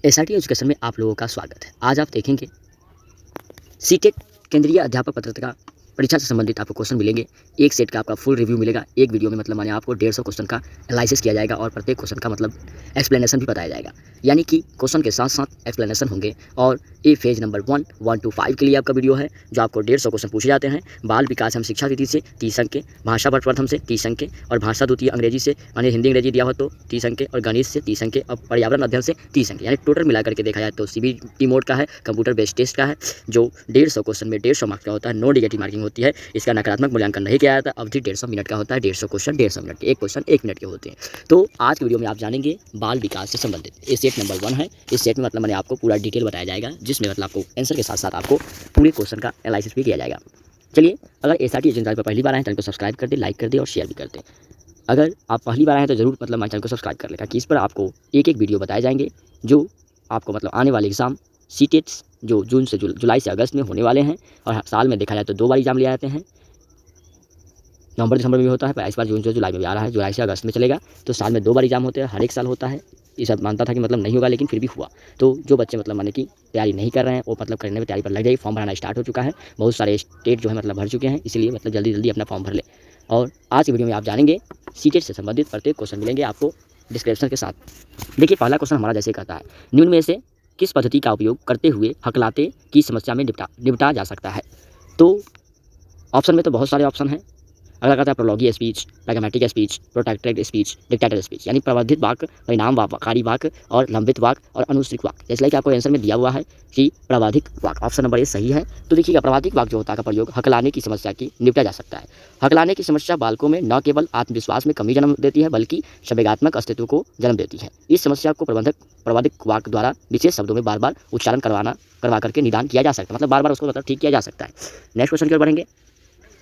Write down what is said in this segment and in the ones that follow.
SRT education में आप लोगों का स्वागत है। आज आप देखेंगे सीटेट केंद्रीय अध्यापक पात्रता परीक्षा से संबंधित आपको क्वेश्चन मिलेंगे। एक सेट का आपका फुल रिव्यू मिलेगा। एक वीडियो में मतलब माने आपको 150 क्वेश्चन का एनालिसिस किया जाएगा और प्रत्येक क्वेश्चन का मतलब एक्सप्लेनेशन भी बताया जाएगा। यानी कि क्वेश्चन के साथ साथ एक्सप्लेनेशन होंगे। और ये फेज नंबर 1, 1 to 5 के लिए आपका वीडियो है, जो आपको 150 क्वेश्चन पूछे जाते हैं। बाल विकास एवं शिक्षा नीति से 30 अंक के, भाषा प्रथम से 30 अंक के, और भाषा द्वितीय अंग्रेजी से माने हिंदी अंग्रेजी दिया हो तो 30 अंक के, और गणित से 30 अंक के, और पर्यावरण अध्ययन से 30 अंक। यानी टोटल मिलाकर के देखा जाए तो सीबीटी मोड का है, कंप्यूटर बेस्ड टेस्ट का है, जो 150 क्वेश्चन में 150 मार्क्स का होता है। नो नेगेटिव मार्किंग होती है। इसका नकारात्मक मूल्यांकन नहीं किया जाता। अवधि 150 मिनट का होता है। 150 क्वेश्चन 150 मिनट के, एक क्वेश्चन 1 मिनट के होते हैं। तो आज की वीडियो में आप जानेंगे बाल विकास से संबंधित। ये सेट नंबर 1 है। इस सेट में मतलब मैंने आपको पूरा डिटेल बताया जाएगा, जिसमें मतलब आपको आंसर के साथ साथ आपको पूरे क्वेश्चन का एनालिसिस भी किया जाएगा। चलिए, अगर एसआरटी एजेंट पर पहली बार आए चैनल को सब्सक्राइब कर दे, लाइक कर दे और शेयर भी कर दे। अगर आप पहली बार आए हैं तो जरूर मतलब हमारे चैनल को सब्सक्राइब कर लेगा, कि इस पर आपको एक एक वीडियो बताए जाएंगे जो आपको मतलब आने वाले एग्जाम सीटेट्स जो जून से जुलाई से अगस्त में होने वाले हैं। और साल में देखा जाए तो 2 बार एग्जाम ले जाते हैं। नवंबर दिसंबर में भी होता है, पर इस बार जून से जुलाई में भी आ रहा है। जुलाई से अगस्त में चलेगा, तो साल में 2 बार एग्जाम होते हैं। हर एक साल होता है। ये सब मानता था कि मतलब नहीं होगा, लेकिन फिर भी हुआ। तो जो बच्चे मतलब माने कि तैयारी नहीं कर रहे हैं, वो मतलब करने में तैयारी पर लग जाइए। फॉर्म भरना स्टार्ट हो चुका है। बहुत सारे स्टेट जो है मतलब भर चुके हैं, इसलिए मतलब जल्दी जल्दी अपना फॉर्म भर ले। और आज की वीडियो में आप जानेंगे सीटेट से संबंधित प्रत्येक क्वेश्चन मिलेंगे आपको डिस्क्रिप्शन के साथ। देखिए, पहला क्वेश्चन हमारा जैसे कहता है, निम्न में से किस पद्धति का उपयोग करते हुए हकलाते की समस्या में निपटा जा सकता है। तो ऑप्शन में तो बहुत सारे ऑप्शन हैं। अगला कहता है प्रोलॉगी speech, pragmatic speech, protracted speech, dictator speech. यानी प्रवर्धित वाक्य, परिणाम वाक्यकारी वाक्य, और लंबित वाक्य, और अनुश्रित वाक्य। जैसे कि आपको आंसर में दिया हुआ है कि प्रवाधिक वाक्य, ऑप्शन नंबर ए सही है। तो देखिएगा, प्रवाधिक वाक्य जो होता है का प्रयोग हकलाने की समस्या की निपटा जा सकता है। हकलाने की समस्या बालकों में न केवल आत्मविश्वास में कमी जन्म देती है, बल्कि संवेगात्मक अस्तित्व को जन्म देती है। इस समस्या को प्रवाधिक वाक्य द्वारा विशेष शब्दों में बार बार उच्चारण करवा करके निदान किया जा सकता है। मतलब बार बार उसको मतलब ठीक किया जा सकता है। नेक्स्ट क्वेश्चन की ओर बढ़ेंगे।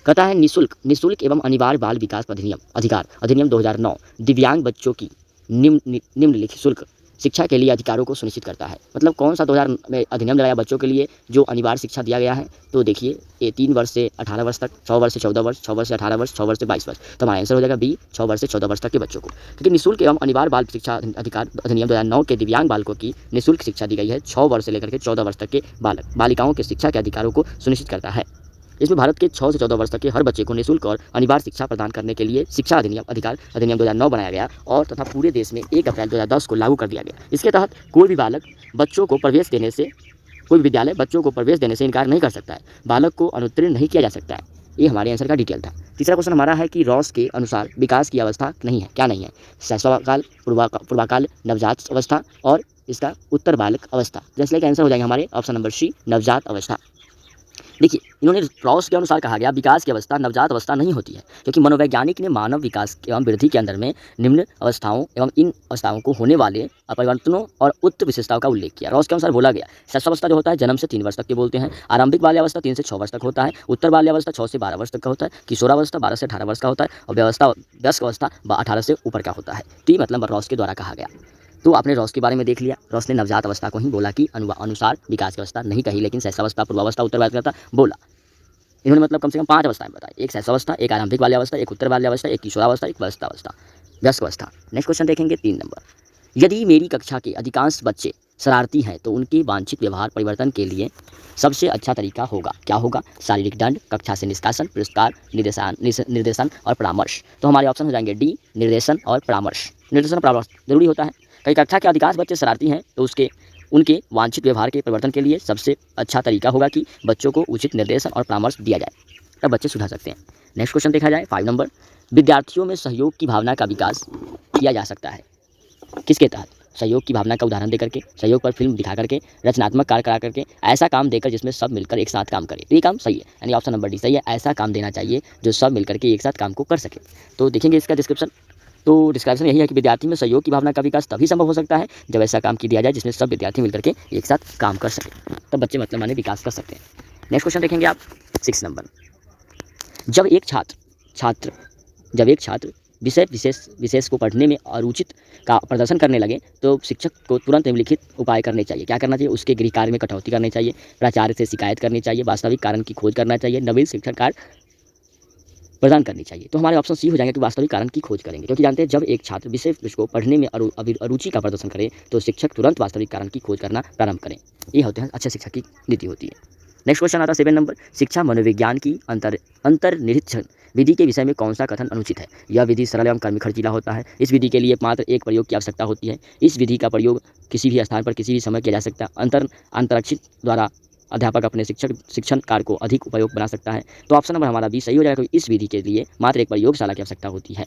कहता है निःशुल्क एवं अनिवार्य बाल विकास अधिनियम 2009 दिव्यांग बच्चों की निम्नलिखित शुल्क शिक्षा के लिए अधिकारों को सुनिश्चित करता है। मतलब कौन सा 2000 में अधिनियम लगाया बच्चों के लिए जो अनिवार्य शिक्षा दिया गया है। तो देखिए, ये 3 वर्ष से 18 वर्ष तक, 6 वर्ष से 14 वर्ष, 6 वर्ष से 18 वर्ष, 6 वर्ष से 22 वर्ष। तो हमारा आंसर हो जाएगा बी, 6 वर्ष से 14 वर्ष तक के बच्चों को। क्योंकि निःशुल्क एवं अनिवार्य बाल शिक्षा अधिकार अधिनियम 2009 के दिव्यांग बालकों की निःशुल्क शिक्षा दी गई है। 6 वर्ष से लेकर के 14 वर्ष तक के बालिकाओं के शिक्षा के अधिकारों को सुनिश्चित करता है। इसमें भारत के 6 से 14 वर्ष तक के हर बच्चे को निःशुल्क और अनिवार्य शिक्षा प्रदान करने के लिए शिक्षा अधिनियम 2009 बनाया गया, और तथा पूरे देश में 1 अप्रैल 2010 को लागू कर दिया गया। इसके तहत कोई भी विद्यालय बच्चों को प्रवेश देने से इनकार नहीं कर सकता है। बालक को अनुत्तीर्ण नहीं किया जा सकता है। ये हमारे आंसर का डिटेल था। तीसरा क्वेश्चन हमारा है कि रॉस के अनुसार विकास की अवस्था नहीं है, क्या नहीं है। शैशवकाल, पूर्वाकाल, नवजात अवस्था, और इसका उत्तर बालक अवस्था। जैसे कि आंसर हो जाएगा हमारे ऑप्शन नंबर सी, नवजात अवस्था। देखिए, इन्होंने रॉस के अनुसार कहा गया विकास की अवस्था नवजात अवस्था नहीं होती है, क्योंकि मनोवैज्ञानिक ने मानव विकास एवं वृद्धि के अंदर में निम्न अवस्थाओं एवं इन अवस्थाओं को होने वाले परिवर्तनों और उत्त विशेषताओं का उल्लेख किया। रॉस के अनुसार बोला गया शैशवावस्था जो होता है जन्म से 3 वर्ष तक के बोलते हैं। आरंभिक बाल्यावस्था 3 से 6 वर्ष तक होता है। उत्तर बाल्यावस्था 6 से 12 वर्ष तक का होता है। किशोरावस्था 12 से 18 वर्ष का होता है। और वयस्क अवस्था 18 से ऊपर का होता है। तो ये मतलब रॉस के द्वारा कहा गया। तो आपने रॉस के बारे में देख लिया। रॉस ने नवजात अवस्था को ही बोला कि अनुसार विकास की अवस्था नहीं कही, लेकिन शैशवावस्था, पूर्वावस्था, उत्तर बाल्यावस्था बोला। इन्होंने मतलब कम से कम 5 अवस्थाएं बताई। एक शैशवावस्था, एक आरंभिक बाल्यावस्था, एक उत्तर बाल्यावस्था, एक किशोरावस्था, एक वयस्क अवस्था। नेक्स्ट क्वेश्चन देखेंगे 3 नंबर। यदि मेरी कक्षा के अधिकांश बच्चे शरारती हैं तो उनके वांछित व्यवहार परिवर्तन के लिए सबसे अच्छा तरीका होगा, क्या होगा। शारीरिक दंड, कक्षा से निष्कासन, पुरस्कार, निर्देशन और परामर्श। तो हमारे ऑप्शन हो जाएंगे डी, निर्देशन और परामर्श। निर्देशन और परामर्श जरूरी होता है। कई कक्षा के अधिकांश बच्चे शरारती हैं तो उनके वांछित व्यवहार के परिवर्तन के लिए सबसे अच्छा तरीका होगा कि बच्चों को उचित निर्देशन और परामर्श दिया जाए, तब बच्चे सुधर सकते हैं। नेक्स्ट क्वेश्चन देखा जाए 5 नंबर। विद्यार्थियों में सहयोग की भावना का विकास किया जा सकता है, किसके तहत। सहयोग की भावना का उदाहरण देकर के, सहयोग पर फिल्म दिखा करके, रचनात्मक कार्य करा करके, ऐसा काम देकर जिसमें सब मिलकर एक साथ काम करें। तो ये काम सही है, यानी ऑप्शन नंबर डी सही है। ऐसा काम देना चाहिए जो सब मिलकर के एक साथ काम को कर सके। तो देखेंगे इसका डिस्क्रिप्शन। तो डिस्क्रिप्शन यही है कि विद्यार्थी में सहयोग की भावना का विकास तभी संभव हो सकता है जब ऐसा काम किया जाए जिसमें सब विद्यार्थी मिलकर के एक साथ काम कर सके, तब बच्चे मतलब माने विकास कर सकते हैं। नेक्स्ट क्वेश्चन देखेंगे आप 6 नंबर। जब एक छात्र विशेष को पढ़ने में अरुचित का प्रदर्शन करने लगे तो शिक्षक को तुरंत निम्नलिखित उपाय करने चाहिए। क्या करना चाहिए। उसके गृह कार्य में कटौती करनी चाहिए, प्राचार्य से शिकायत करनी चाहिए, वास्तविक कारण की खोज करना चाहिए, नवीन शिक्षण कार्य प्रदान करनी चाहिए। तो हमारे ऑप्शन सी हो जाएंगे कि वास्तविक कारण की खोज करेंगे, क्योंकि जानते हैं जब एक छात्र विषय को पढ़ने में अरुचि का प्रदर्शन करे तो शिक्षक तुरंत वास्तविक कारण की खोज करना प्रारंभ करें। ये होते हैं अच्छे शिक्षक की नीति होती है। नेक्स्ट क्वेश्चन आता है 7 नंबर, शिक्षा मनोविज्ञान की अंतर्निरीक्षण विधि के विषय में कौन सा कथन अनुचित है। यह विधि सरल एवं कर्मी खर्चीला होता है। इस विधि के लिए मात्र एक प्रयोग की आवश्यकता होती है। इस विधि का प्रयोग किसी भी स्थान पर किसी भी समय किया जा सकता है। अंतरक्षित द्वारा अध्यापक अपने शिक्षण कार्य को अधिक उपयोग बना सकता है। तो ऑप्शन नंबर हमारा बी सही हो जाएगा, क्योंकि इस विधि के लिए मात्र एक प्रयोगशाला की आवश्यकता होती है।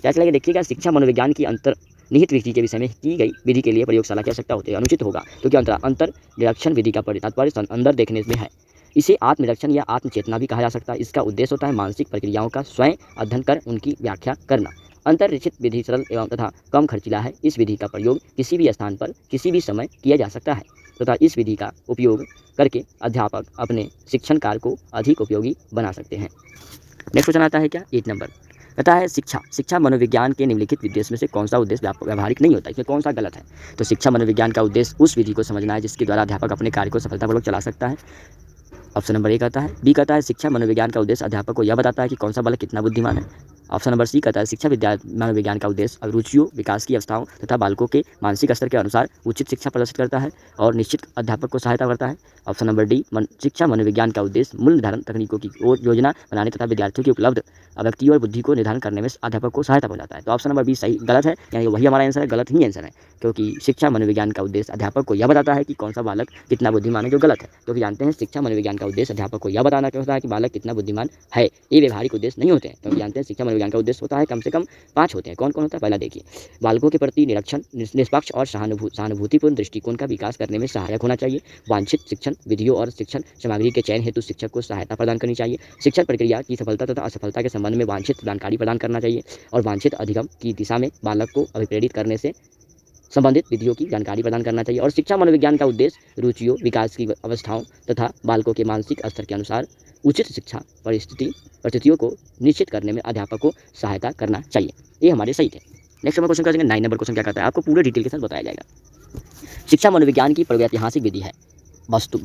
क्या चलेगा देखिएगा, शिक्षा मनोविज्ञान की अंतर्निहित विधि के विषय में की गई विधि के लिए प्रयोगशाला की आवश्यकता होती है, अनुचित होगा, क्योंकि अंतर्निरीक्षण विधि का तात्पर्य अंदर देखने में है। इसे आत्मनिरीक्षण या आत्मचेतना भी कहा जा सकता है। इसका उद्देश्य होता है मानसिक प्रक्रियाओं का स्वयं अध्ययन कर उनकी व्याख्या करना। अंतर्निरीक्षित विधि सरल एवं तथा कम खर्चीला है। इस विधि का प्रयोग किसी भी स्थान पर किसी भी समय किया जा सकता है तथा इस विधि का उपयोग करके अध्यापक अपने शिक्षण कार्य को अधिक उपयोगी बना सकते हैं। नेक्स्ट क्वेश्चन आता है क्या 8 नंबर, कहता है शिक्षा मनोविज्ञान के निम्नलिखित उद्देश्य में से कौन सा उद्देश्य व्यावहारिक नहीं होता, इसमें कौन सा गलत है। तो शिक्षा मनोविज्ञान का उद्देश्य उस विधि को समझना है जिसके द्वारा अध्यापक अपने कार्य को सफलतापूर्वक चला सकता है। ऑप्शन नंबर ए कहता है। बी कहता है शिक्षा मनोविज्ञान का उद्देश्य अध्यापक को यह बताता है कि कौन सा बालक कितना बुद्धिमान है। ऑप्शन नंबर सी कहता है शिक्षा मनोविज्ञान का उद्देश्य अभिरुचियों, विकास की अवस्थाओं तथा बालकों के मानसिक स्तर के अनुसार उचित शिक्षा प्रदर्शित करता है और निश्चित अध्यापक को सहायता करता है। ऑप्शन नंबर डी शिक्षा मनोविज्ञान का उद्देश्य मूल्य निर्धारण तकनीकों की ओर योजना बनाने तथा विद्यार्थियों की उपलब्ध व्यक्ति और बुद्धि को निर्धारण करने में अध्यापक को सहायता पहुंचाता है। तो ऑप्शन नंबर बी सही गलत है, यानी वही हमारा आंसर है, गलत ही आंसर है, क्योंकि शिक्षा मनोविज्ञान का उद्देश्य अध्यापक को यह बताता है कि कौन सा बालक कितना बुद्धिमान है, जो गलत है, क्योंकि जानते हैं शिक्षा मनोविज्ञान का उद्देश्य अध्यापक को यह बताना होता है कि बालक कितना बुद्धिमान है। ये व्यवहारिक उद्देश्य नहीं होते हैं, क्योंकि जानते हैं शिक्षा मनोविज्ञान का उद्देश्य होता है कम से कम 5 होते हैं। कौन कौन होता है, पहला देखिए, बालकों के प्रति निरीक्षण, निष्पक्ष और सहानुभूतिपूर्ण दृष्टिकोण का विकास करने में सहायक होना चाहिए। वांछित शिक्षण विधियों और शिक्षण सामग्री के चयन हेतु शिक्षक को सहायता प्रदान करनी चाहिए। शिक्षण प्रक्रिया की सफलता तथा असफलता के संबंध में वांछित जानकारी प्रदान करना चाहिए और वांछित अधिगम की दिशा में बालक को अभिप्रेरित करने से संबंधित विधियों की जानकारी प्रदान करना चाहिए। और शिक्षा मनोविज्ञान का उद्देश्य रुचियों, विकास की अवस्थाओं तथा बालकों के मानसिक स्तर के अनुसार उचित शिक्षा परिस्थितियों को निश्चित करने में अध्यापक को सहायता करना चाहिए। ये हमारे सही थे। नेक्स्ट नंबर क्वेश्चन करेंगे 9 नंबर क्वेश्चन क्या कहता है, आपको पूरे डिटेल के साथ बताया जाएगा। शिक्षा मनोविज्ञान की प्रागैतिहासिक विधि है, वस्तु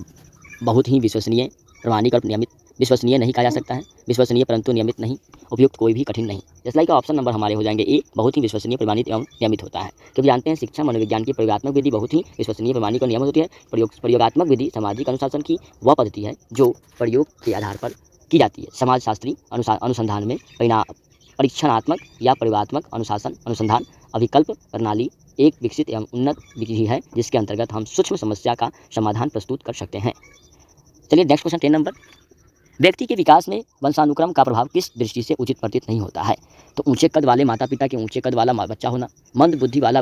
बहुत ही विश्वसनीय, प्रमाणिक और नियमित। विश्वसनीय नहीं कहा जा सकता है, विश्वसनीय परंतु नियमित नहीं, उपयुक्त कोई भी कठिन नहीं। जैसे लाइक ऑप्शन नंबर हमारे हो जाएंगे ए, बहुत ही विश्वसनीय, प्रमाणित एवं नियमित होता है, क्योंकि जानते हैं शिक्षा मनोविज्ञान की प्रयोगात्मक विधि बहुत ही विश्वसनीय, प्रमाणिक और नियमित होती है। प्रयोगात्मक विधि सामाजिक अनुशासन की वह पद्धति है जो प्रयोग के आधार पर की जाती है। समाजशास्त्री अनुसंधान में परीक्षणात्मक या प्रयोगात्मक अनुशासन अनुसंधान अभिकल्प प्रणाली एक विकसित एवं उन्नत विधि है जिसके अंतर्गत हम सूक्ष्म समस्या का समाधान प्रस्तुत कर सकते हैं। चलिए नेक्स्ट क्वेश्चन 10 नंबर, व्यक्ति के विकास में वंशानुक्रम का प्रभाव किस दृष्टि से उचित प्रतीत नहीं होता है। तो ऊंचे कद वाले माता पिता के ऊंचे कद वाला बच्चा होना, मंद बुद्धि वाले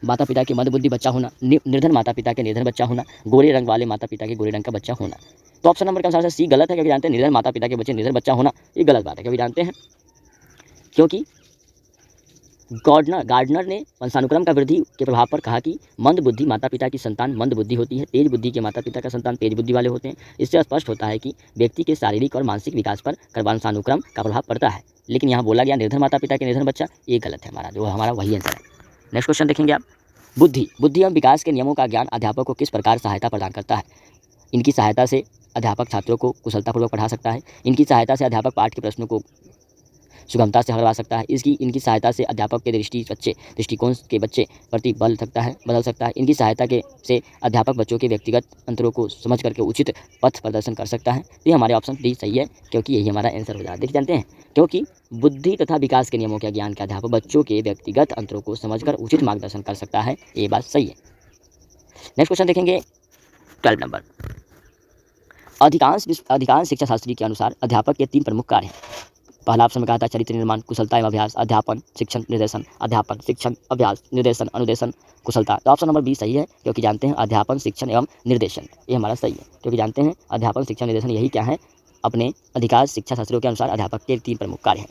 माता पिता के मंद बुद्धि बच्चा होना, निर्धन माता पिता के निर्धन बच्चा होना, गोरे रंग वाले माता पिता के गोरे रंग का बच्चा होना। तो ऑप्शन नंबर के अनुसार से सी गलत है, क्योंकि जानते हैं निर्धन माता पिता के बच्चे निर्धन बच्चा होना ये गलत बात है, क्योंकि जानते हैं क्योंकि गार्डनर ने वंशानुक्रम का वृद्धि के प्रभाव पर कहा कि मंद बुद्धि माता पिता की संतान मंद बुद्धि होती है, तेज बुद्धि के माता पिता का संतान तेज बुद्धि वाले होते हैं। इससे स्पष्ट होता है कि व्यक्ति के शारीरिक और मानसिक विकास पर वंशानुक्रम का प्रभाव पड़ता है, लेकिन यहाँ बोला गया निर्धन माता पिता के निर्धन बच्चा, ये गलत है, हमारा वही आंसर है। नेक्स्ट क्वेश्चन देखेंगे आप, बुद्धि एवं विकास के नियमों का ज्ञान अध्यापक को किस प्रकार सहायता प्रदान करता है। इनकी सहायता से अध्यापक छात्रों को कुशलतापूर्वक पढ़ा सकता है। इनकी सहायता से अध्यापक पाठ के प्रश्नों को सुगमता से हलवा सकता है। इनकी सहायता से अध्यापक के दृष्टिकोण के बच्चे प्रति बदल सकता है। इनकी सहायता से अध्यापक बच्चों के व्यक्तिगत अंतरों को समझ करके उचित पथ प्रदर्शन कर सकता है। ये हमारे ऑप्शन डी सही है, क्योंकि यही हमारा आंसर हो जाता है। देखिए जानते हैं, क्योंकि बुद्धि तथा विकास के नियमों के ज्ञान के अध्यापक बच्चों के व्यक्तिगत अंतरों को समझकर उचित मार्गदर्शन कर सकता है, ये बात सही है। नेक्स्ट क्वेश्चन देखेंगे 12 नंबर, अधिकांश शिक्षा शास्त्री के अनुसार अध्यापक के 3 प्रमुख कार्य हैं। पहला ऑप्शन में कहा था चरित्र निर्माण, कुशलता एवं अभ्यास, अध्यापन, शिक्षण, निर्देशन, अध्यापन, शिक्षण, अभ्यास, निर्देशन, अनुदेशन, कुशलता। तो ऑप्शन नंबर बी सही है, क्योंकि जानते हैं अध्यापन, शिक्षण एवं निर्देशन, ये हमारा सही है, क्योंकि जानते हैं अध्यापन, शिक्षण, निर्देशन यही क्या है, अपने अधिकांश शिक्षा शास्त्रियों के अनुसार अध्यापक के 3 प्रमुख कार्य हैं।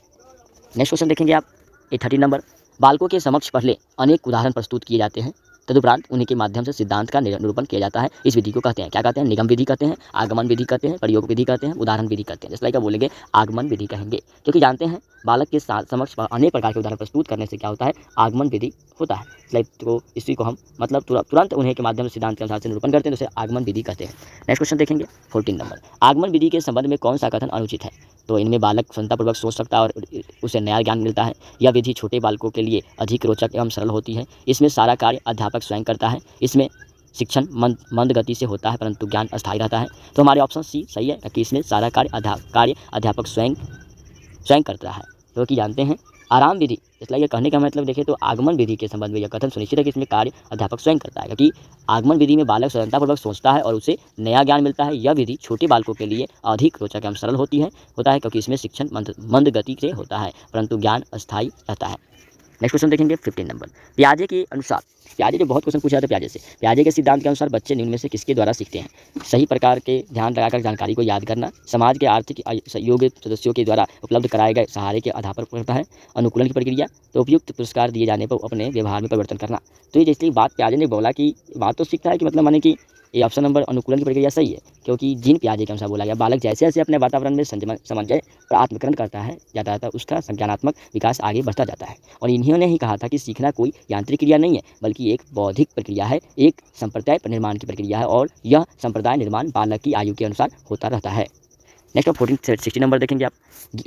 नेक्स्ट क्वेश्चन देखेंगे आप 13 नंबर, बालकों के समक्ष पहले अनेक उदाहरण प्रस्तुत किए जाते हैं, तदुपरांत उन्हीं के माध्यम से सिद्धांत का निरूपण किया जाता है। इस विधि को कहते हैं, क्या कहते हैं, निगम विधि कहते हैं, आगमन विधि कहते हैं, प्रयोग विधि कहते हैं, उदाहरण विधि कहते हैं। जैसे लाइक बोलेंगे आगमन विधि कहेंगे, क्योंकि जानते हैं बालक के समक्ष अनेक प्रकार के उदाहरण प्रस्तुत करने से क्या होता है, आगमन विधि होता है। लाइक तो इसी को हम मतलब तुरंत उन्हीं के माध्यम से सिद्धांत के अनुसार से निरूपण करते हैं, तो उसे आगमन विधि कहते हैं। नेक्स्ट क्वेश्चन देखेंगे 14 नंबर, आगमन विधि के संबंध में कौन सा कथन अनुचित है। तो इनमें बालक क्षमतापूर्वक सोच सकता है और उसे नया ज्ञान मिलता है। यह विधि छोटे बालकों के लिए अधिक रोचक एवं सरल होती है। इसमें सारा कार्य अध्यापक स्वयं करता है। इसमें शिक्षण मंद गति से होता है परंतु ज्ञान अस्थायी रहता है। तो हमारे ऑप्शन सी सही है कि इसमें सारा कार्य अध्यापक स्वयं करता है। तो कि जानते हैं आराम विधि, इसलिए ये कहने का मतलब देखें तो आगमन विधि के संबंध में यह कथन सुनिश्चित है कि इसमें कार्य अध्यापक स्वयं करता है, क्योंकि आगमन विधि में बालक स्वतंत्रतापूर्वक सोचता है और उसे नया ज्ञान मिलता है। यह विधि छोटे बालकों के लिए अधिक रोचक एवं सरल होता है क्योंकि इसमें शिक्षण मंद गति से होता है परंतु ज्ञान अस्थायी रहता है। नेक्स्ट क्वेश्चन देखेंगे 15 नंबर। पियाजे के अनुसार, पियाजे जो बहुत क्वेश्चन पूछा था पियाजे से, पियाजे के सिद्धांत के अनुसार बच्चे निम्न में से किसके द्वारा सीखते हैं? सही प्रकार के ध्यान लगाकर जानकारी को याद करना, समाज के आर्थिक सहयोगी सदस्यों के द्वारा उपलब्ध कराए गए सहारे के आधार पर करता है, अनुकूलन की प्रक्रिया, तो उपयुक्त पुरस्कार दिए जाने पर अपने व्यवहार में परिवर्तन करना। तो ये जैसे बात पियाजे ने बोला कि बात तो सीखता है कि मतलब माने कि ये ऑप्शन नंबर अनुकूलन की प्रक्रिया सही है, क्योंकि जिन पियाजे के अनुसार बोला गया बालक जैसे जैसे अपने वातावरण में समंजय और आत्मकरण करता है जाता है उसका संज्ञानात्मक विकास आगे बढ़ता जाता है। और इन्होंने ही कहा था कि सीखना कोई यांत्रिक क्रिया नहीं है बल्कि एक बौद्धिक प्रक्रिया है, एक संप्रदाय निर्माण की प्रक्रिया है और यह संप्रदाय निर्माण बालक की आयु के अनुसार होता रहता है। नेक्स्ट 14-16 नंबर देखेंगे आप।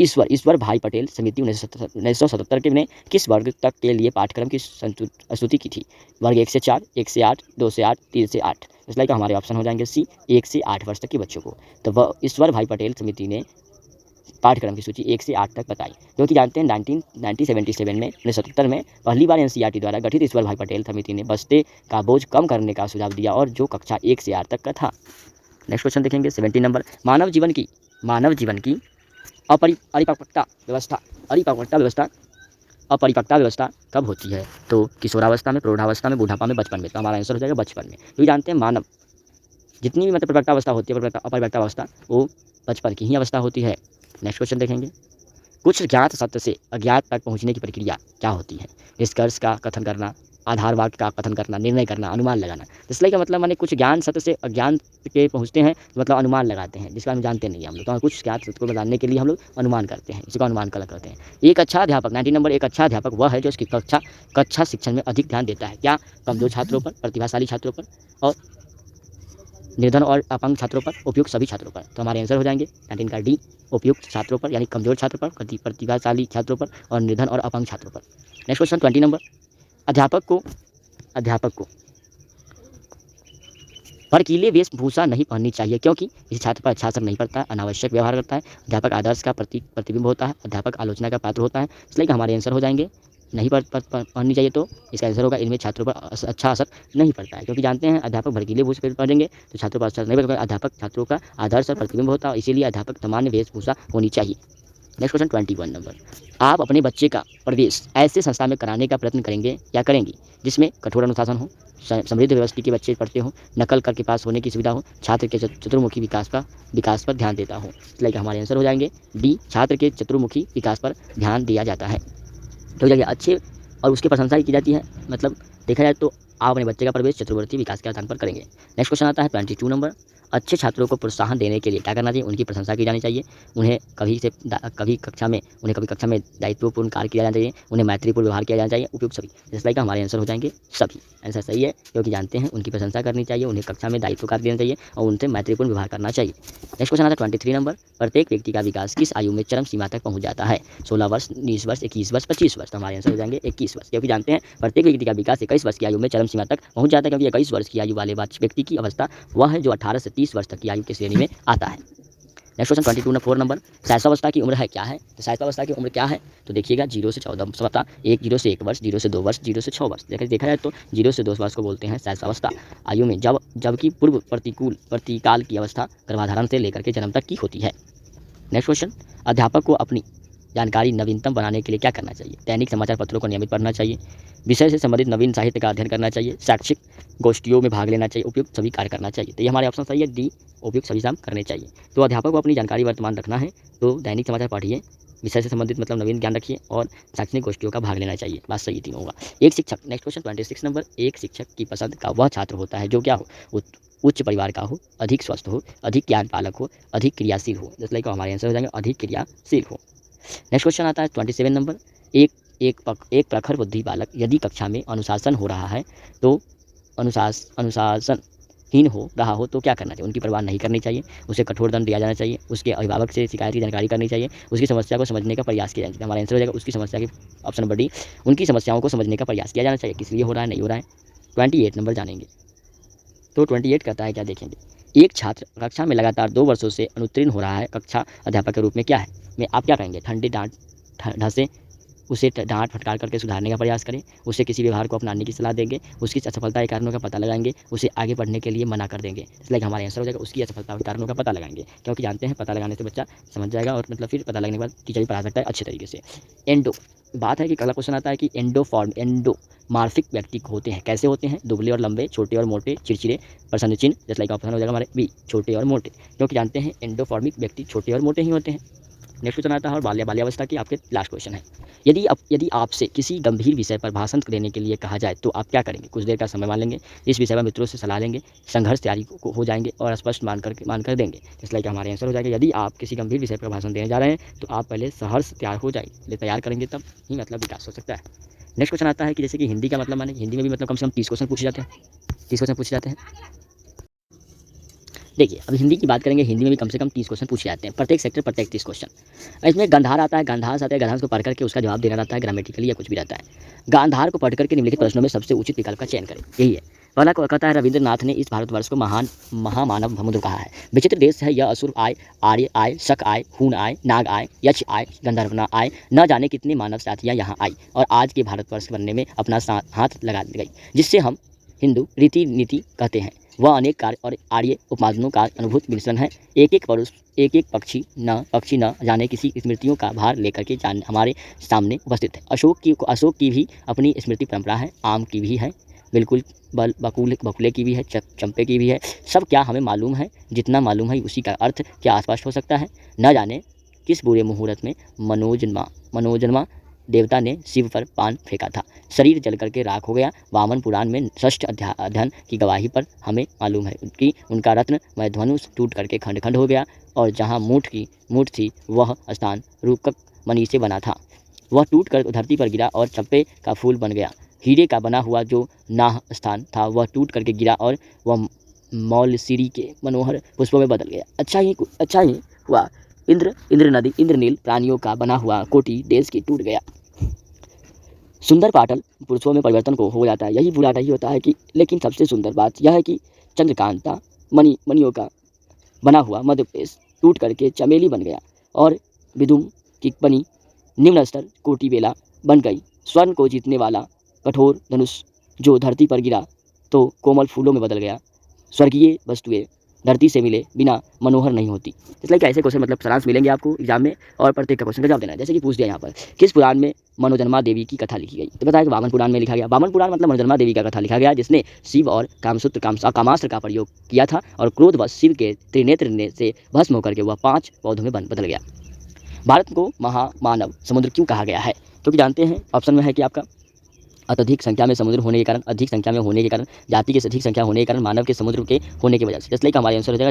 ईश्वर भाई पटेल समिति 1977 के ने किस वर्ग तक के लिए पाठ्यक्रम की स्तुति की थी? वर्ग 1 से 4, 1 से 8, 2 से 8, 3 से 8। इसलिए का हमारे ऑप्शन हो जाएंगे सी 1 से 8 वर्ष तक के बच्चों को। तो वह ईश्वर भाई पटेल समिति ने पाठ्यक्रम की सूची 1 से 8 तक बताई, जो कि जानते हैं 1977 में 1977 में पहली बार एनसीईआरटी द्वारा गठित ईश्वर भाई पटेल समिति ने बस्ते का बोझ कम करने का सुझाव दिया और जो कक्षा 1 से 8 तक का था। नेक्स्ट क्वेश्चन देखेंगे 17 नंबर। मानव जीवन की अपरिपक्वता व्यवस्था कब होती है? तो किशोरावस्था में, प्रौढ़ावस्था में, बुढ़ापा में, बचपन में। तो हमारा आंसर हो जाएगा बचपन में। तो जानते हैं मानव जितनी भी मतलब परिपक्वता अवस्था होती है, अपरिपक्वता अवस्था वो बचपन की ही अवस्था होती है। नेक्स्ट क्वेश्चन देखेंगे। कुछ ज्ञात सत्य से अज्ञात तक पहुंचने की प्रक्रिया क्या होती है? निष्कर्ष का कथन करना, आधार वाक्य का कथन करना, निर्णय करना, अनुमान लगाना। इसलिए का मतलब माने कुछ ज्ञान सत्य से अज्ञान के पहुंचते हैं मतलब अनुमान लगाते हैं जिसका हम जानते नहीं हम लोग। तो कुछ ज्ञात सत्य को जानने के लिए हम लोग अनुमान करते हैं, इसको अनुमान कला करते हैं। एक अच्छा अध्यापक 19 नंबर। एक अच्छा अध्यापक वह है जो उसकी कक्षा शिक्षण में अधिक ध्यान देता है। क्या? कमजोर छात्रों पर, प्रतिभाशाली छात्रों पर और निर्धन और अपंग छात्रों पर, उपयुक्त सभी छात्रों पर। तो हमारे आंसर हो जाएंगे 19 का डी, उपयुक्त छात्रों पर यानी कमजोर छात्रों पर, प्रतिभाशाली छात्रों पर और निर्धन और अपंग छात्रों पर। Next question 20 number. अध्यापक को भड़कीले वेशभूषा नहीं पहननी चाहिए क्योंकि इस छात्र पर अच्छा असर नहीं पड़ता है, अनावश्यक व्यवहार करता है, अध्यापक आदर्श का प्रतिबिंब होता है, अध्यापक आलोचना का पात्र होता है। इसलिए हमारे आंसर हो जाएंगे नहीं पहननी चाहिए। तो इसका आंसर होगा इनमें छात्रों पर अच्छा असर नहीं पड़ता है, क्योंकि जानते हैं अध्यापक भड़कीले वेशभूषा पहनेंगे तो छात्रों पर असर नहीं पड़ता। अध्यापक छात्रों का आदर्श और प्रतिबिंब होता है, इसीलिए अध्यापक सामान्य वेशभूषा होनी चाहिए। Next question 21 number. आप अपने बच्चे का प्रवेश ऐसे संस्था में कराने का प्रयत्न करेंगे या करेंगी जिसमें कठोर अनुशासन हो, समृद्ध व्यवस्था के बच्चे पढ़ते हो, नकल करके पास होने की सुविधा हो, छात्र के चतुर्मुखी विकास पर ध्यान देता हो। इसलिए हमारे आंसर हो जाएंगे डी, छात्र के चतुर्मुखी विकास पर ध्यान दिया जाता है। तो जगह अच्छे और उसकी प्रशंसा की जाती है, मतलब देखा जाए तो आप अपने बच्चे का प्रवेश चतुर्वर्ती विकास के आधार पर करेंगे। नेक्स्ट क्वेश्चन आता है 22 नंबर। अच्छे छात्रों को प्रोत्साहन देने के लिए क्या करना चाहिए? उनकी प्रशंसा की जानी चाहिए, उन्हें कभी कक्षा में दायित्वपूर्ण कार्य किया जाना चाहिए, उन्हें मैत्रीपूर्ण व्यवहार किया जाना चाहिए, उपयुक्त सभी। इसलिए का हमारे आंसर हो जाएंगे सभी। आंसर सही है, क्योंकि जानते हैं उनकी प्रशंसा करनी चाहिए, उन्हें कक्षा में दायित्व कार्य देना चाहिए और उनसे मैत्रीपूर्ण व्यवहार करना चाहिए। नेक्स्ट क्वेश्चन आता है 23 नंबर। प्रत्येक व्यक्ति का विकास किस आयु में चरम सीमा तक पहुंच जाता है? 16 वर्ष, 19 वर्ष, 21 वर्ष, 25 वर्ष। तो हमारे आंसर हो जाएंगे 21 वर्ष, क्योंकि जानते हैं प्रत्येक व्यक्ति का विकास 21 वर्ष की आयु में चरम सीमा तक पहुंच जाता है, क्योंकि 21 वर्ष की आयु वाले व्यक्ति की अवस्था वह है जो 18 से 30 वर्ष तक की आयु की श्रेणी में आता है। Next question 22 number. शैशवावस्था की उम्र है क्या है? तो शैशवावस्था की उम्र क्या है? तो देखिएगा 0 से 14 सप्ताह, 0 से 1 वर्ष, 0 से 2 वर्ष, 0 से 6 वर्ष। देखा जाए तो 0 से 2 वर्ष को बोलते हैं शैशवावस्था आयु में, जबकि पूर्व प्रतिकाल की अवस्था गर्भाधारण से लेकर के जन्म तक की होती है। Next question. अध्यापक को अपनी जानकारी नवीनतम बनाने के लिए क्या करना चाहिए? दैनिक समाचार पत्रों को नियमित पढ़ना चाहिए, विषय से संबंधित नवीन साहित्य का अध्ययन करना चाहिए, शैक्षिक गोष्ठियों में भाग लेना चाहिए, उपयुक्त सभी कार्य करना चाहिए। तो ये हमारे ऑप्शन सही है डी, उपयुक्त सभी काम करने चाहिए। तो अध्यापक को अपनी जानकारी वर्तमान रखना है तो दैनिक समाचार पढ़िए, विषय से संबंधित मतलब नवीन ज्ञान रखिए और शैक्षणिक गोष्ठियों का भाग लेना चाहिए। बात सही तीनों होगा। एक शिक्षक। Next question 26 number. एक शिक्षक की पसंद का वह छात्र होता है जो क्या हो? उच्च परिवार का हो, अधिक स्वस्थ हो, अधिक ज्ञान पालक हो, अधिक क्रियाशील हो। इसलिए हमारे आंसर हो जाएंगे अधिक क्रियाशील हो। नेक्स्ट क्वेश्चन आता है 27 नंबर। एक प्रखर बुद्धि बालक यदि कक्षा में अनुशासन हो रहा है तो अनुशासन हीन हो रहा हो तो क्या करना चाहिए? उनकी परवाह नहीं करनी चाहिए, उसे कठोर दंड दिया जाना चाहिए, उसके अभिभावक से शिकायत की जानकारी करनी चाहिए, उसकी समस्या को समझने का प्रयास किया जाना चाहिए। हमारा आंसर हो जाएगा उसकी समस्या की ऑप्शन नंबर डी, उनकी समस्याओं को समझने का प्रयास किया जाना चाहिए, किस लिए हो रहा है, नहीं हो रहा है। 28 नंबर जानेंगे। तो 28 कहता है क्या, देखेंगे। एक छात्र कक्षा में लगातार 2 वर्षों से अनुत्तीर्ण हो रहा है, कक्षा अध्यापक के रूप में क्या है? में आप क्या करेंगे? ठंडी डांट ढसें, उसे डांट फटकार करके सुधारने का प्रयास करें, उसे किसी व्यवहार को अपनाने की सलाह देंगे, उसकी असफलता के कारणों का पता लगाएंगे, उसे आगे बढ़ने के लिए मना कर देंगे। इसलिए हमारा आंसर हो जाएगा उसकी असफलता के कारणों का पता लगाएंगे, क्योंकि जानते हैं पता लगाने से बच्चा समझ जाएगा और मतलब फिर पता लगने के बाद टीचर भी पढ़ा सकता है अच्छे तरीके से। एंडो, बात है कि अगला क्वेश्चन आता है कि एंडोमार्फिक व्यक्ति होते हैं, कैसे होते हैं? दुबले और लंबे, छोटे और मोटे, चिड़चिड़े, प्रसन्न चिन्ह, जैसे लाइक ऑप्शन हो जाएगा हमारे बी, छोटे और मोटे, क्योंकि जानते हैं एंडोफॉर्मिक व्यक्ति छोटे और मोटे ही होते हैं। नेक्स्ट क्वेश्चन आता है और बाल्यावस्था की आपके लास्ट क्वेश्चन है। यदि आपसे किसी गंभीर विषय पर भाषण देने के लिए कहा जाए तो आप क्या करेंगे? कुछ देर का समय मान लेंगे, इस विषय में मित्रों से सलाह लेंगे, संघर्ष तैयारी को हो जाएंगे और स्पष्ट मान कर देंगे। इसलिए कि हमारे आंसर हो जाएगा यदि आप किसी गंभीर विषय पर भाषण देने जा रहे हैं तो आप पहले सहर्ष तैयार हो जाएंगे, तैयार करेंगे तब ही मतलब विकास हो सकता है। नेक्स्ट क्वेश्चन आता है कि जैसे कि हिंदी का मतलब माने, हिंदी में भी मतलब कम से कम 30 क्वेश्चन पूछे जाते हैं, 30 क्वेश्चन पूछे जाते हैं। देखिए अब हिंदी की बात करेंगे, हिंदी में भी कम से कम 30 क्वेश्चन पूछे जाते हैं, प्रत्येक सेक्टर प्रत्येक 30 क्वेश्चन। इसमें गंधार आता है, गंधार आते हैं, गंधार को पढ़ करके उसका जवाब देना रहता है, ग्रामेटिकली या कुछ भी रहता है। गांधार को पढ़ करके निम्नलिखित प्रश्नों में सबसे उचित विकल्प का चयन करें, यही है। पहला कहता है रविंद्रनाथ ने इस भारतवर्ष को महामानव समुद्र कहा है। विचित्र देश है यह, असुर आय, आर्य आय, शक आय, हून आय, नाग आय, यक्ष आय, गंधर्व आय, न जाने कितनी मानव जातियाँ यहाँ आई और आज के भारतवर्ष बनने में अपना हाथ लगा गई, जिससे हम हिंदू रीति नीति कहते हैं। वह अनेक कार्य और आर्य उपमानों का अनुभूत मिश्रण है। एक एक पक्षी न जाने किसी स्मृतियों का भार लेकर के हमारे सामने उपस्थित है। अशोक की भी अपनी स्मृति परंपरा है, आम की भी है, बिल्कुल बकुले की भी है, चंपे की भी है। सब क्या हमें मालूम है, जितना मालूम है उसी का अर्थ क्या स्पष्ट हो सकता है। न जाने किस बुरे मुहूर्त में मनोजन्मा देवता ने शिव पर पान फेंका था, शरीर जल करके राख हो गया। वामन पुराण में षष्ठ अध्ययन की गवाही पर हमें मालूम है कि उनका रत्नमय धनुष टूट करके खंड खंड हो गया और जहाँ मूठ थी वह स्थान रूपक मणि से बना था, वह टूट कर धरती पर गिरा और चंपे का फूल बन गया। हीरे का बना हुआ जो नाह स्थान था वह टूट करके गिरा और वह मौलसिरी के मनोहर पुष्पों में बदल गया। अच्छा ही हुआ इंद्रनील प्राणियों का बना हुआ कोटि देश की टूट गया। सुंदर पाटल पुरुषों में परिवर्तन को हो जाता है, यही बुरा नहीं होता है कि, लेकिन सबसे सुंदर बात यह है कि चंद्रकांता मणियों का बना हुआ मध्य प्रदेश टूट करके चमेली बन गया और विदुम की बनी निम्न स्तर कोटि बेला बन गई। स्वर्ण को जीतने वाला कठोर धनुष जो धरती पर गिरा तो कोमल फूलों में बदल गया। स्वर्गीय वस्तुएं धरती से मिले बिना मनोहर नहीं होती। इसलिए कि ऐसे क्वेश्चन मतलब सारांश मिलेंगे आपको एग्जाम में और प्रत्येक का क्वेश्चन का जवाब देना है। जैसे कि पूछ दिया यहाँ पर किस पुराण में मनोजन्मा देवी की कथा लिखी गई, तो बताया कि वामन पुराण में लिखा गया। वामन पुराण मतलब मनोजन्मा देवी का कथा लिखा गया, जिसने शिव और कामास्त्र का प्रयोग किया था और क्रोधवश शिव के त्रिनेत्र से भस्म होकर के वह 5 पौधों में बदल गया। भारत को महामानव समुद्र क्यों कहा गया है? क्योंकि जानते हैं ऑप्शन में है कि आपका अत्यधिक संख्या में समुद्र होने के कारण, अधिक संख्या में होने के कारण, जाति के अधिक संख्या होने के कारण, मानव के समुद्र के होने की वजह से। इसलिए हमारा आंसर हो जाएगा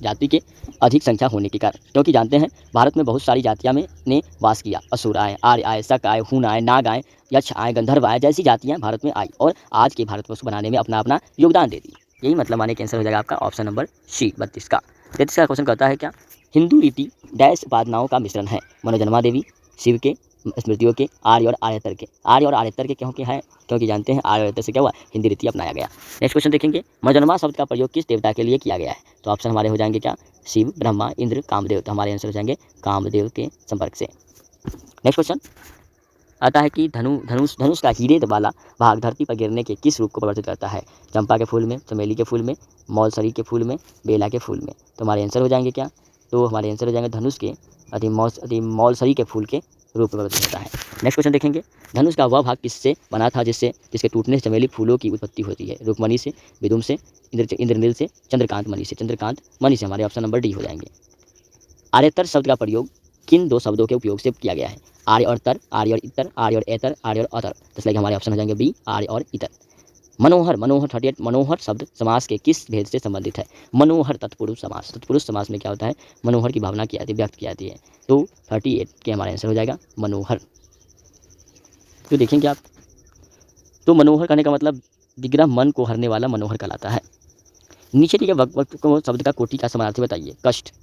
जाति के अधिक संख्या होने के कारण, क्योंकि जानते हैं भारत में बहुत सारी जातियां ने वास किया। असुर आए, आर्य आए, शक आए, हून आए, नाग आए, यक्ष आए, गंधर्व आए, जैसी जातियाँ भारत में आई और आज के भारतवर्ष बनाने में अपना अपना योगदान दे दी। यही मतलब माने कि आंसर हो जाएगा आपका ऑप्शन नंबर सी 32 का। 33 का क्वेश्चन कहता है क्या, हिंदू रीति डैश उपासनाओं का मिश्रण है। मनोजन्मा देवी, शिव के स्मृतियों के, आर्य और आर्यतर के क्योंकि है, क्योंकि जानते हैं आर्य आर्यतर से क्या हुआ, हिंदी रीति अपनाया गया। नेक्स्ट क्वेश्चन देखेंगे, मनोजन्मा शब्द का प्रयोग किस देवता के लिए किया गया है? तो ऑप्शन हमारे हो जाएंगे क्या, शिव, ब्रह्मा, इंद्र, कामदेव। तो हमारे आंसर हो जाएंगे कामदेव के संपर्क से। नेक्स्ट क्वेश्चन आता है कि धनुष का हीरे वाला भाग धरती पर गिरने के किस रूप को प्रवर्तित करता है? चंपा के फूल में, चमेली के फूल में, मौलसरी के फूल में, बेला के फूल में। तो हमारे आंसर हो जाएंगे क्या, तो हमारे आंसर हो जाएंगे धनुष के मौलसरी के फूल के रूप में प्रवर्तित होता है। नेक्स्ट क्वेश्चन देखेंगे, धनुष का वह भाग किससे बना था जिसके टूटने से चमेली फूलों की उत्पत्ति होती है? रुक्मणी से, विदुम से, इंद्रनील से, चंद्रकांत मणि से। हमारे ऑप्शन नंबर डी हो जाएंगे। आर्यतर शब्द का प्रयोग किन 2 शब्दों के उपयोग से किया गया है? आर्य और तर, आर्य और इतर, आर्य और एतर, आर्य और अतर। इसलिए हमारे ऑप्शन हो जाएंगे बी, आर्य और इतर। मनोहर 38 मनोहर शब्द समास के किस भेद से संबंधित है? मनोहर तत्पुरुष समास। तत्पुरुष समास में क्या होता है, मनोहर की भावना की व्यक्त की जाती है। तो 38 के हमारे आंसर हो जाएगा मनोहर। तो देखेंगे आप, तो मनोहर कहने का मतलब विग्रह मन को हरने वाला मनोहर कहलाता है। नीचे दिए वक्त को शब्द का कोटि का समानार्थी बताइए। कष्ट,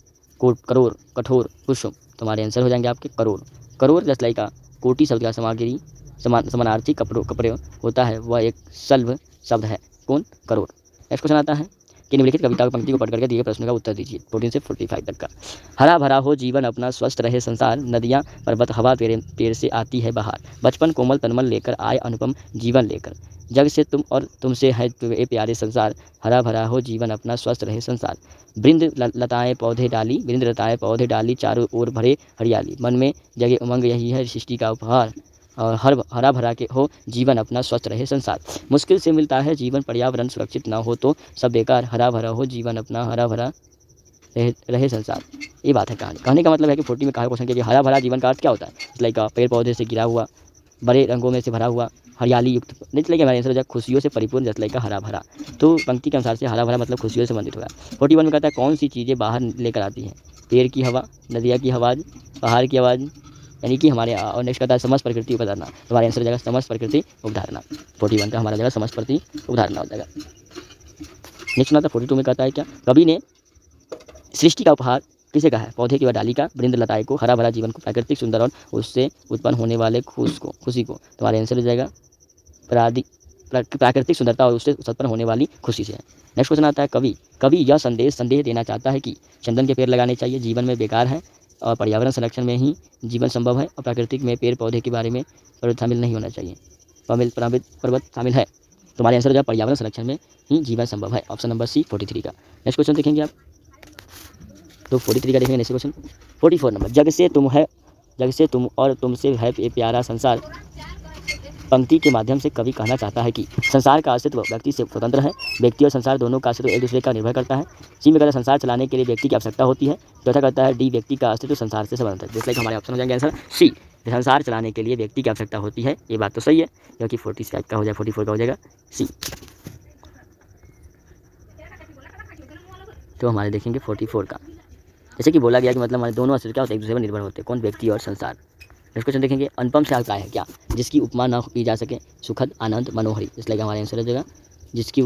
करोड़, कठोर, कुसुम। तुम्हारे आंसर हो जाएंगे आपके करोड़। करोड़ जस्ट लाइक का कोटि शब्द का समानार्थी कपड़े होता है, वह एक सल्व शब्द है। कौन? करोड़। नेक्स्ट क्वेश्चन आता है कि निम्नलिखित कविता पंक्ति को पढ़ करके दिए प्रश्न का उत्तर दीजिए 14 से 45 तक का। हरा भरा हो जीवन अपना, स्वस्थ रहे संसार, नदियाँ पर्वत हवा पेड़ से आती है बहार, बचपन कोमल तनमन लेकर आए अनुपम जीवन लेकर, जग से तुम और तुमसे है ये प्यारे संसार, हरा भरा हो जीवन अपना, स्वस्थ रहे संसार। लताएं पौधे डाली, वृंद लताएं पौधे डाली, चारों ओर भरे हरियाली, मन में जगे उमंग, यही है सृष्टि का उपहार, और हरा भरा के हो जीवन अपना, स्वस्थ रहे संसार। मुश्किल से मिलता है जीवन, पर्यावरण सुरक्षित ना हो तो सब बेकार, हरा भरा हो जीवन अपना, हरा भरा रहे संसार। ये बात है कहानी। कहने का मतलब है कि 40 में कहा क्वेश्चन कि हरा भरा जीवन का अर्थ क्या होता है? लाइक पेड़ पौधे से घिरा हुआ, बड़े रंगों में से भरा हुआ, हरियाली युक्त। नहीं लाइक हमारे आंसर हो जाए खुशियों से परिपूर्ण, जैसे लाइक का हरा भरा। तो पंक्ति के अनुसार से हरा भरा मतलब खुशियों से संबंधित होगा। 41 में कहता है कौन सी चीज़ें बाहर लेकर आती हैं? पेड़ की हवा, नदिया की आवाज़, पहाड़ की आवाज़, यानी कि हमारे। और नेक्स्ट कहता है समस्त प्रकृति उपधारणा। हमारे आंसर हो जाएगा समस्त प्रकृति उपधारणा। 41 का हमारा जाएगा समस्त प्रकृति उपधारणा हो जाएगा। नेक्स्ट आता 42 में कहता है क्या? कवि ने सृष्टि का उपहार किसे कहा है? पौधे की व डाली का, वृंद लताएं को, हरा भरा जीवन को, प्राकृतिक सुंदर और उससे उत्पन्न होने वाले खुशी को। तुम्हारे आंसर हो जाएगा प्राकृतिक सुंदरता और उससे उत्पन्न होने वाली खुशी से है। नेक्स्ट क्वेश्चन आता है कवि यह संदेश देना चाहता है कि चंदन के पेड़ लगाने चाहिए, जीवन में बेकार है, और पर्यावरण संरक्षण में ही जीवन संभव है, और प्राकृतिक में पेड़ पौधे के बारे में पर्वत शामिल नहीं होना चाहिए, पर्वत शामिल है। तुम्हारे आंसर हो जाए पर्यावरण संरक्षण में ही जीवन संभव है। ऑप्शन नंबर सी 43 का। नेक्स्ट क्वेश्चन देखेंगे आप, तो 43 का देखेंगे। नेक्स्ट क्वेश्चन 44 नंबर, जग से तुम और तुमसे है ये प्यारा संसार। पंक्ति के माध्यम से कवि कहना चाहता है कि संसार का अस्तित्व व्यक्ति से स्वतंत्र है, व्यक्ति और संसार दोनों का अस्तित्व एक दूसरे का निर्भर करता है। सी में कहता है संसार चलाने के लिए व्यक्ति की आवश्यकता होती है। चौथा कहता है डी व्यक्ति का अस्तित्व संसार से संबंधित है। जैसे लाइक हमारे ऑप्शन हो जाएंगे आंसर सी, संसार चलाने के लिए व्यक्ति की आवश्यकता होती है। ये बात तो सही है, क्योंकि 45 का हो जाए 44 का हो जाएगा सी। तो हमारे देखेंगे 44 का, जैसे कि बोला गया कि मतलब हमारे दोनों अस्तित्व क्या होते हैं? एक दूसरे पर निर्भर होते हैं। कौन? व्यक्ति और संसार। नेक्स्ट क्वेश्चन देखेंगे अनुपम से अभिप्राय है क्या? जिसकी उपमा न की जा सके, सुखद, आनंद, मनोहरी। इसलिए हमारे आंसर हो जाएगा जिसकी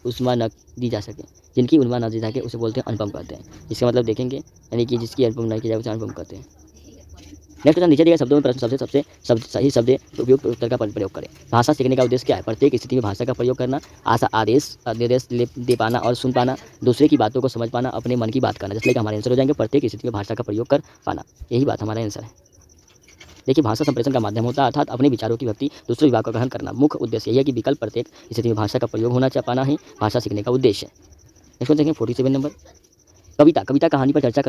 उपमा न दी जा सके, जिनकी उपमा न दी जा सके उसे बोलते हैं अनुपम कहते हैं। इसका मतलब देखेंगे यानी कि जिसकी अनुपम न की जाए उसे अनुपम कहते हैं। नेक्स्ट क्वेश्चन नीचे दिए शब्दों में प्रश्न सबसे सही शब्द उपयुक्त उत्तर का प्रयोग करें। भाषा सीखने का उद्देश्य क्या है? प्रत्येक स्थिति में भाषा का प्रयोग करना, आदेश निर्देश दे पाना और सुन पाना, दूसरे की बातों को समझ पाना, अपने मन की बात करना। जैसे हमारे आंसर हो जाएंगे प्रत्येक स्थिति में भाषा का प्रयोग कर पाना। यही बात हमारा आंसर है। देखिए भाषा संप्रेषण का माध्यम होता है, अर्थात अपने विचारों की व्यक्ति दूसरे विभाग का ग्रहण करना। मुख्य उद्देश्य यही है कि विकल्प प्रत्येक स्थिति में भाषा का प्रयोग होना पाना ही भाषा सीखने का उद्देश्य है। नेक्स्ट देखेंगे 47 नंबर, कविता कहानी पर चर्चा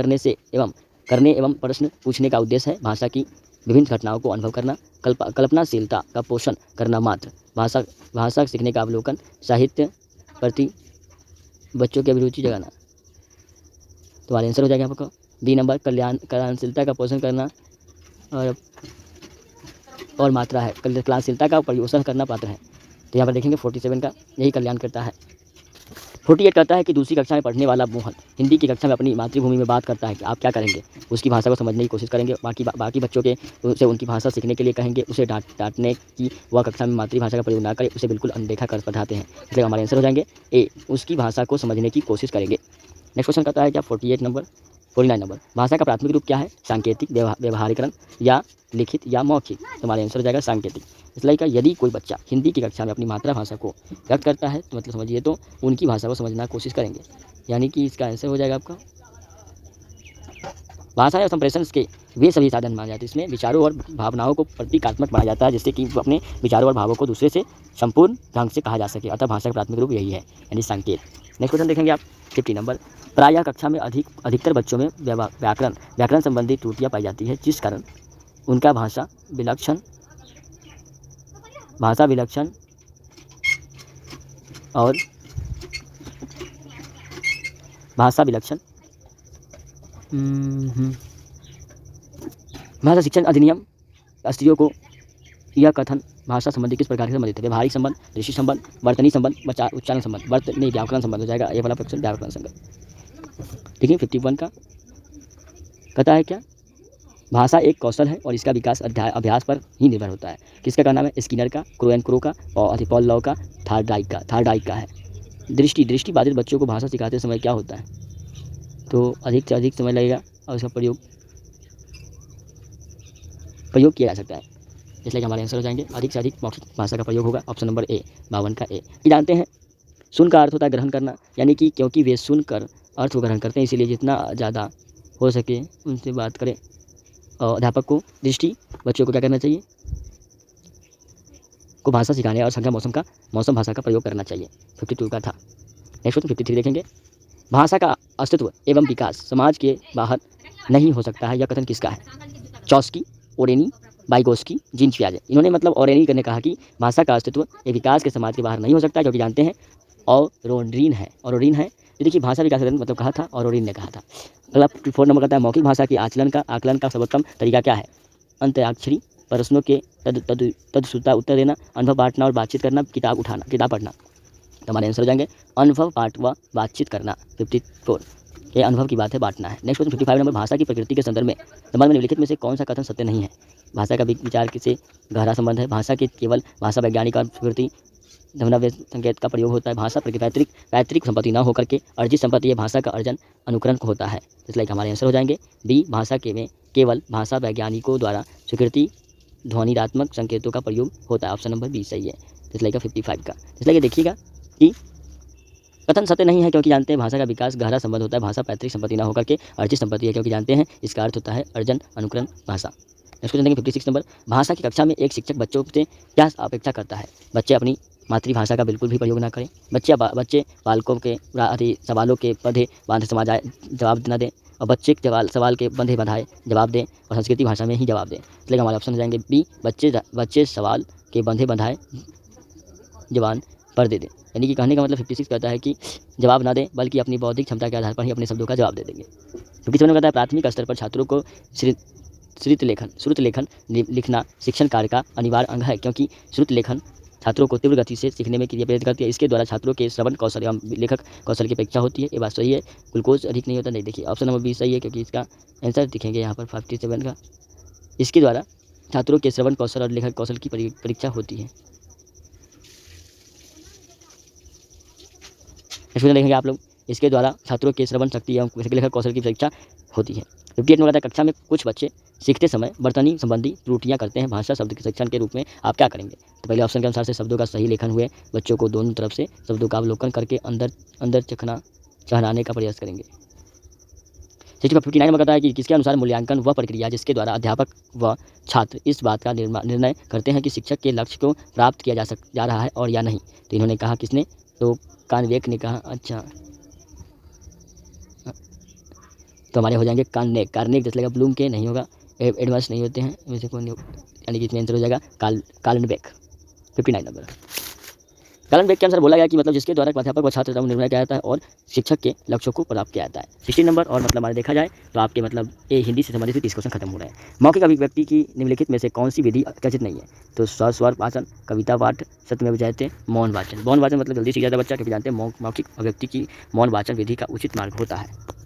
करने एवं प्रश्न पूछने का उद्देश्य है। भाषा की विभिन्न घटनाओं को अनुभव करना, कल्पनाशीलता का पोषण करना मात्र। भाषा सीखने का अवलोकन, साहित्य प्रति बच्चों की अभिरुचि जगाना। तुम्हारा आंसर हो जाएगा आपका डी नंबर, कल्याणशीलता का पोषण करना और मात्रा है। कल्याणशीलता का पोषण करना पात्र है। तो यहाँ पर देखेंगे 47 का यही कल्याण करता है। 48 कहता है कि दूसरी कक्षा में पढ़ने वाला मोहन हिंदी की कक्षा में अपनी मातृभूमि में बात करता है कि आप क्या करेंगे? उसकी भाषा को समझने की कोशिश करेंगे, बाकी बच्चों के उसे उनकी भाषा सीखने के लिए कहेंगे, उसे डांटने की वह कक्षा में मातृभाषा का प्रयोग ना करे, उसे बिल्कुल अनदेखा कर पढ़ाते हैं। इसलिए हमारे आंसर हो जाएंगे ए, उसकी भाषा को समझने की कोशिश करेंगे। नेक्स्ट क्वेश्चन कहता है क्या 49 नंबर, भाषा का प्राथमिक रूप क्या है? सांकेतिक, व्यवहारीकरण या लिखित या मौखिक। तुम्हारा आंसर हो जाएगा सांकेतिक। इसलिए का यदि कोई बच्चा हिंदी की कक्षा में अपनी मातृभाषा को व्यक्त करता है तो मतलब समझिए तो उनकी भाषा को समझना कोशिश करेंगे, यानी कि इसका आंसर हो जाएगा आपका भाषा या संप्रेषण के वे सभी साधन माने जाते हैं। इसमें विचारों और भावनाओं को प्रतीकात्मक बनाया जाता है, जिससे कि अपने विचारों और भावों को दूसरे से संपूर्ण ढंग से कहा जा सके। अतः भाषा का प्राथमिक रूप यही है, यानी संकेत। नेक्स्ट क्वेश्चन देखेंगे आप 50 नंबर, प्रायः कक्षा में अधिकतर बच्चों में व्याकरण संबंधी त्रुटियाँ पाई जाती है, जिस कारण उनका भाषा विलक्षण और भाषा शिक्षण अधिनियम स्त्रियों को यह कथन भाषा संबंधी किस प्रकार से संबंधित है? व्यवहारिक संबंध, दृष्टि संबंध, वर्तनी संबंध, उच्चारण संबंध। व्याकरण संबंध हो जाएगा, ये वाला प्रश्न व्याकरण संबंध। ठीक है 51 का कहता है क्या? भाषा एक कौशल है और इसका विकास अभ्यास पर ही निर्भर होता है। किसका कहना है? स्किनर का, क्रो का और पॉल लॉ का, थार्डाइक का है। दृष्टि बाधित बच्चों को भाषा सिखाते समय क्या होता है? तो अधिक से अधिक समय लगेगा और इसका प्रयोग किया जा सकता है, इसलिए हमारे आंसर हो जाएंगे अधिक से अधिक मौखिक भाषा का प्रयोग होगा। ऑप्शन नंबर ए 52 का ए। ये जानते हैं सुन का अर्थ होता है ग्रहण करना, यानी कि क्योंकि वे सुनकर अर्थ को ग्रहण करते हैं इसीलिए जितना ज़्यादा हो सके उनसे बात करें। और अध्यापक को दृष्टि बच्चों को क्या करना चाहिए? को भाषा सिखाने और संख्या मौसम भाषा का प्रयोग करना चाहिए। 52 का था। नेक्स्ट क्वेश्चन 53 देखेंगे। भाषा का अस्तित्व एवं विकास समाज के बाहर नहीं हो सकता है, यह कथन किसका है? चॉस्की, ओरेनी, वाइगोस्की, जीन पियाजे। इन्होंने मतलब ओरेनी ने कहा कि भाषा का अस्तित्व ये विकास के समाज के बाहर नहीं हो सकता, क्योंकि जानते हैं ओरोरीन है। ये देखिए भाषा विकास मतलब कहा था, ओरोरीन ने कहा था। अगला 54 नंबर कहता है मौखिक भाषा की आकलन का सर्वोत्तम तरीका क्या है? अंत्याक्षरी, प्रश्नों के तदसुता उत्तर देना, अनुभव बांटना और बातचीत करना, किताब पढ़ना। तो हमारे आंसर हो जाएंगे अनुभव पाठ व बातचीत करना। 54 ये अनुभव की बात है, बांटना है। Next question 55 number. भाषा की प्रकृति के संदर्भ में निम्नलिखित में से कौन सा कथन सत्य नहीं है? भाषा का विचार से गहरा संबंध है। भाषा के केवल भाषा वैज्ञानिक और प्रकृति धमनव्य संकेत का प्रयोग होता है। भाषा पैतृक संपत्ति न होकर के अर्जित संपत्ति है। भाषा का अर्जन अनुकरण होता है, इसलिए हमारे आंसर हो जाएंगे बी। भाषा के में केवल भाषा वैज्ञानिकों द्वारा स्वीकृति ध्वनिरात्मक संकेतों का प्रयोग होता है। ऑप्शन नंबर बी सही है, इसलिए 55 का। इसलिए देखिएगा कि कथन सत्य नहीं है, क्योंकि जानते हैं भाषा का विकास गहरा संबंध होता है। भाषा पैतृक संपत्ति न होकर के अर्जित संपत्ति है, क्योंकि जानते हैं इसका अर्थ होता है अर्जन अनुकरण भाषा। नेक्स्ट क्वेश्चन देखेंगे 56 नंबर। भाषा की कक्षा में एक शिक्षक बच्चों से क्या अपेक्षा करता है? बच्चे अपनी मातृभाषा का बिल्कुल भी प्रयोग ना करें। बच्चे बालकों के सवालों के बंधे बांधे जवाब न दें, और बच्चे सवाल के बंधे बंधाए जवाब दें, और संस्कृति भाषा में ही जवाब दें। इसलिए हमारे ऑप्शन हो जाएंगे बी। बच्चे सवाल के बंधे बंधाए जवाब पर दे दें, यानी कि कहने का मतलब 56 कहता है कि जवाब ना दें, बल्कि अपनी बौद्धिक क्षमता के आधार पर ही अपने शब्दों का जवाब दे देंगे। क्योंकि समझ में कहता है प्राथमिक स्तर पर छात्रों को श्रुत लेखन लिखना शिक्षण कार्य का अनिवार्य अंग है, क्योंकि श्रुत लेखन छात्रों को तीव्र गति से सीखने में क्रिया प्रेरित करती है। इसके द्वारा छात्रों के श्रवण कौशल एवं लेखक कौशल की परीक्षा होती है। ये बात सही है। ग्लूकोज अधिक नहीं होता, नहीं। देखिए ऑप्शन नंबर बी सही है, क्योंकि इसका आंसर दिखेंगे यहाँ पर 57 का। इसके द्वारा छात्रों के श्रवण कौशल और लेखक कौशल की परीक्षा होती है। इसमें देखेंगे आप लोग, इसके द्वारा छात्रों के श्रवण शक्ति एवं लेखक कौशल की परीक्षा होती है। 58 में कहता है कक्षा में कुछ बच्चे सीखते समय वर्तनी संबंधी त्रुटियां करते हैं, भाषा शब्द के शिक्षण के रूप में आप क्या करेंगे? तो पहले ऑप्शन के अनुसार से शब्दों का सही लेखन हुए, बच्चों को दोनों तरफ से शब्दों का अवलोकन करके अंदर चहनाने का प्रयास करेंगे। 59 में कहता है कि किसके अनुसार मूल्यांकन वह प्रक्रिया जिसके द्वारा अध्यापक व छात्र इस बात का निर्णय करते हैं कि शिक्षक के लक्ष्य को प्राप्त किया जा रहा है और या नहीं। तो इन्होंने कहा किसने? तो कानवेक ने कहा। अच्छा, तो हमारे हो जाएंगे कार्नेक जैसे लगा ब्लूम के नहीं होगा, एडवांस नहीं होते हैं वैसे कौन, यानी कि इसमें आंसर हो जाएगा काल्नबेक। 59 नंबर। काल्नबेक के अनुसार बोला गया कि मतलब जिसके द्वारा अध्यापक व छात्र निर्णय किया जाता है और शिक्षक के लक्ष्यों को प्राप्त किया जाता है। 60 नंबर। और मतलब हमारे देखा जाए तो आपके मतलब ये हिंदी से संबंधित 30 क्वेश्चन खत्म हो रहे हैं। मौखिक अभिव्यक्ति की निम्नलिखित में से कौन सी विधि कथित नहीं है? तो स्वर वाचन, कविता पाठ, सत्यमेव जयते, मौन वाचन। मौन वाचन मतलब जल्दी सीख जाता है बच्चा, क्योंकि जानते हैं मौखिक अभिव्यक्ति की मौन वाचन विधि का उचित मार्ग होता है।